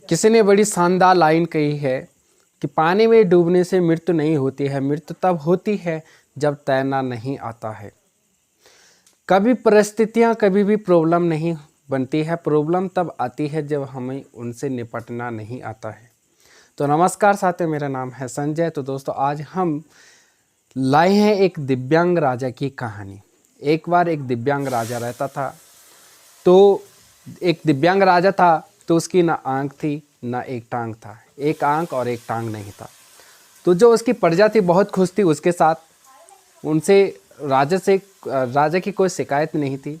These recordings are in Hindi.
किसी ने बड़ी शानदार लाइन कही है कि पानी में डूबने से मृत्यु नहीं होती है, मृत्यु तब होती है जब तैरना नहीं आता है। कभी परिस्थितियाँ कभी भी प्रॉब्लम नहीं बनती है, प्रॉब्लम तब आती है जब हमें उनसे निपटना नहीं आता है। तो नमस्कार साथियों, मेरा नाम है संजय। तो दोस्तों, आज हम लाए हैं एक दिव्यांग राजा की कहानी। एक बार एक दिव्यांग राजा रहता था। तो एक दिव्यांग राजा था, तो उसकी ना आंख थी ना एक टांग था, एक आंख और एक टांग नहीं था। तो जो उसकी प्रजा थी बहुत खुश थी उसके साथ, उनसे राजा की कोई शिकायत नहीं थी,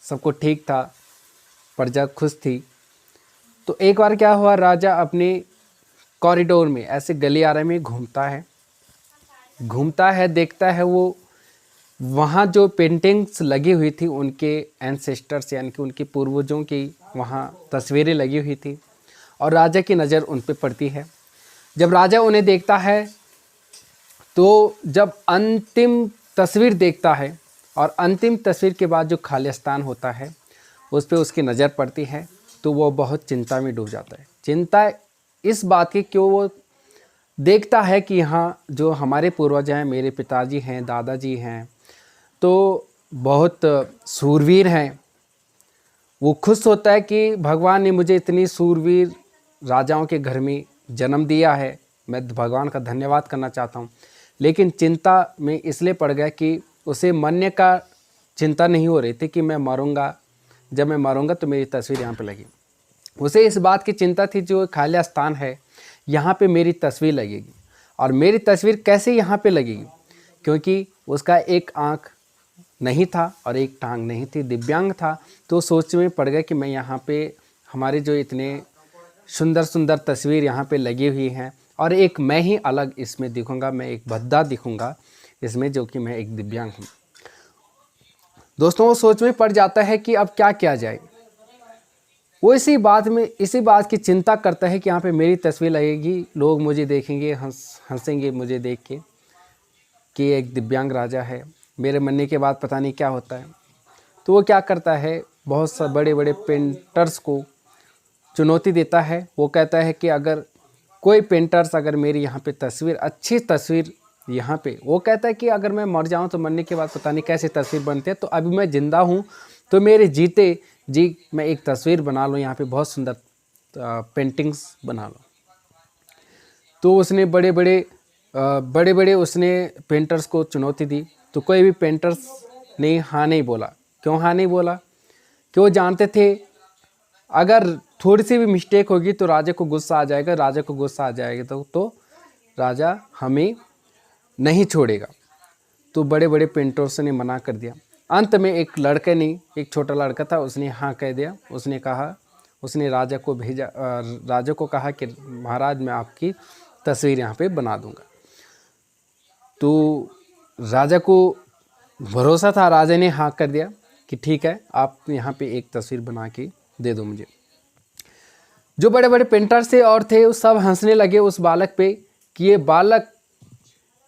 सबको ठीक था, प्रजा खुश थी। तो एक बार क्या हुआ, राजा अपने कॉरिडोर में ऐसे गलियारे में घूमता है, देखता है वो वहाँ जो पेंटिंग्स लगी हुई थी उनके एंसेस्टर्स यानी कि उनके पूर्वजों की वहाँ तस्वीरें लगी हुई थी और राजा की नज़र उन पे पड़ती है। जब राजा उन्हें देखता है तो जब अंतिम तस्वीर देखता है और अंतिम तस्वीर के बाद जो खालिस्तान होता है उस पे उसकी नज़र पड़ती है, तो वो बहुत चिंता में डूब जाता है। चिंता इस बात की क्यों, वो देखता है कि यहाँ जो हमारे पूर्वज हैं, मेरे पिताजी हैं, दादाजी हैं, तो बहुत सूरवीर हैं। वो खुश होता है कि भगवान ने मुझे इतनी सूरवीर राजाओं के घर में जन्म दिया है, मैं भगवान का धन्यवाद करना चाहता हूँ। लेकिन चिंता में इसलिए पड़ गया कि उसे मरने का चिंता नहीं हो रही थी कि मैं मरूंगा, जब मैं मरूंगा तो मेरी तस्वीर यहाँ पे लगी। उसे इस बात की चिंता थी जो खाली स्थान है यहाँ पे मेरी तस्वीर लगेगी, और मेरी तस्वीर कैसे यहाँ पे लगेगी, क्योंकि उसका एक आँख नहीं था और एक टांग नहीं थी, दिव्यांग था। तो सोच में पड़ गया कि मैं यहाँ पे हमारे जो इतने सुंदर सुंदर तस्वीर यहाँ पे लगी हुई हैं और एक मैं ही अलग इसमें दिखूँगा, मैं एक भद्दा दिखूँगा इसमें, जो कि मैं एक दिव्यांग हूँ। दोस्तों, वो सोच में पड़ जाता है कि अब क्या किया जाए। वो इसी बात की चिंता करता है कि यहाँ पे मेरी तस्वीर लगेगी, लोग मुझे देखेंगे, हंसेंगे मुझे देख के कि एक दिव्यांग राजा है। मेरे मरने के बाद पता नहीं क्या होता है। तो वो क्या करता है, बहुत सा बड़े बड़े पेंटर्स को चुनौती देता है। वो कहता है कि अगर कोई पेंटर्स अगर मेरी यहाँ पे तस्वीर, अच्छी तस्वीर यहाँ पे, वो कहता है कि अगर मैं मर जाऊँ तो मरने के बाद पता नहीं कैसे तस्वीर बनती है, तो अभी मैं ज़िंदा हूँ तो मेरे जीते जी मैं एक तस्वीर बना लूँ, यहाँ पे बहुत सुंदर पेंटिंग्स बना लूँ। तो उसने बड़े बड़े उसने पेंटर्स को चुनौती दी, तो कोई भी पेंटर्स ने हाँ नहीं बोला। क्यों हाँ नहीं बोला? कि वो जानते थे अगर थोड़ी सी भी मिस्टेक होगी तो राजा को गुस्सा आ जाएगा, राजा को गुस्सा आ जाएगा तो राजा हमें नहीं छोड़ेगा। तो बड़े बड़े पेंटर्स ने मना कर दिया। अंत में एक लड़के ने, एक छोटा लड़का था, उसने हाँ कह दिया। उसने राजा को कहा कि महाराज, मैं आपकी तस्वीर यहाँ पे बना दूंगा। तो राजा को भरोसा था, राजा ने हाँ कर दिया कि ठीक है, आप यहाँ पे एक तस्वीर बना के दे दो मुझे। जो बड़े बड़े पेंटर्स थे और थे, सब हंसने लगे उस बालक पे कि ये बालक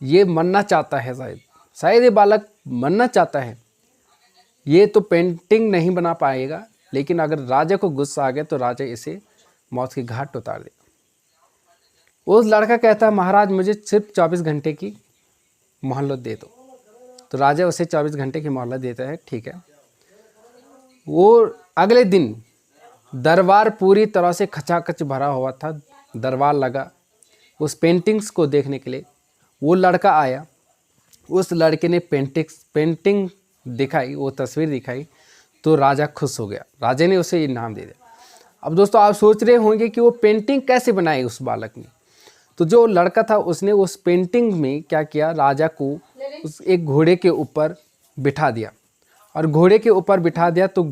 ये मरना चाहता है, शायद ये बालक मरना चाहता है, ये तो पेंटिंग नहीं बना पाएगा। लेकिन अगर राजा को गुस्सा आ गया तो राजा इसे मौत की घाट उतार देगा। उस लड़का कहता है, महाराज मुझे सिर्फ 24 घंटे की मोहलत दे दो। तो राजा उसे 24 घंटे की मोहलत देता है। ठीक है। वो अगले दिन दरबार पूरी तरह से खचाखच भरा हुआ था, दरबार लगा उस पेंटिंग्स को देखने के लिए। वो लड़का आया, उस लड़के ने पेंटिंग दिखाई, वो तस्वीर दिखाई, तो राजा खुश हो गया। राजा ने उसे इनाम दे दिया। अब दोस्तों, आप सोच रहे होंगे कि वो पेंटिंग कैसे बनाई उस बालक ने। तो जो लड़का था उसने उस पेंटिंग में क्या किया, राजा को उस एक घोड़े के ऊपर बिठा दिया, और घोड़े के ऊपर बिठा दिया तो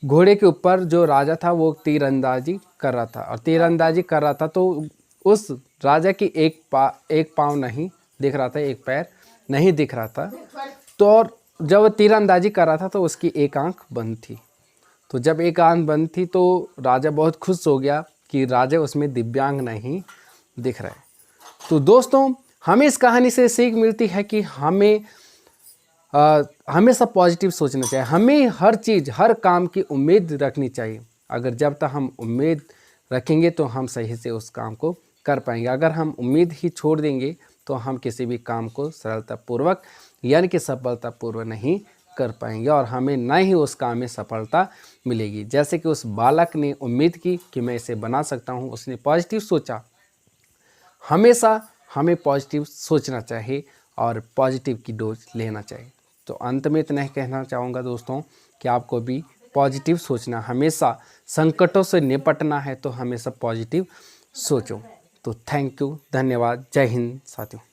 घोड़े के ऊपर जो राजा था वो तीरंदाजी कर रहा था, और तीरंदाजी कर रहा था तो उस राजा की एक पाँव नहीं दिख रहा था, एक पैर नहीं दिख रहा था। तो और जब वो तीरंदाजी कर रहा था तो उसकी एक आंख बंद थी। तो जब एक आंख बंद थी तो राजा बहुत खुश हो गया कि राजा उसमें दिव्यांग नहीं दिख रहा है। तो दोस्तों, हमें इस कहानी से सीख मिलती है कि हमें हमेशा पॉजिटिव सोचना चाहिए। हमें हर चीज़, हर काम की उम्मीद रखनी चाहिए। अगर जब तक हम उम्मीद रखेंगे तो हम सही से उस काम को कर पाएंगे। अगर हम उम्मीद ही छोड़ देंगे तो हम किसी भी काम को सरलतापूर्वक यानी कि सफलतापूर्वक नहीं कर पाएंगे और हमें न ही उस काम में सफलता मिलेगी। जैसे कि उस बालक ने उम्मीद की कि मैं इसे बना सकता हूँ, उसने पॉजिटिव सोचा। हमेशा हमें पॉजिटिव सोचना चाहिए और पॉजिटिव की डोज लेना चाहिए। तो अंत में इतना ही कहना चाहूँगा दोस्तों कि आपको भी पॉजिटिव सोचना, हमेशा संकटों से निपटना है तो हमेशा पॉजिटिव सोचो। तो थैंक यू, धन्यवाद, जय हिंद साथियों।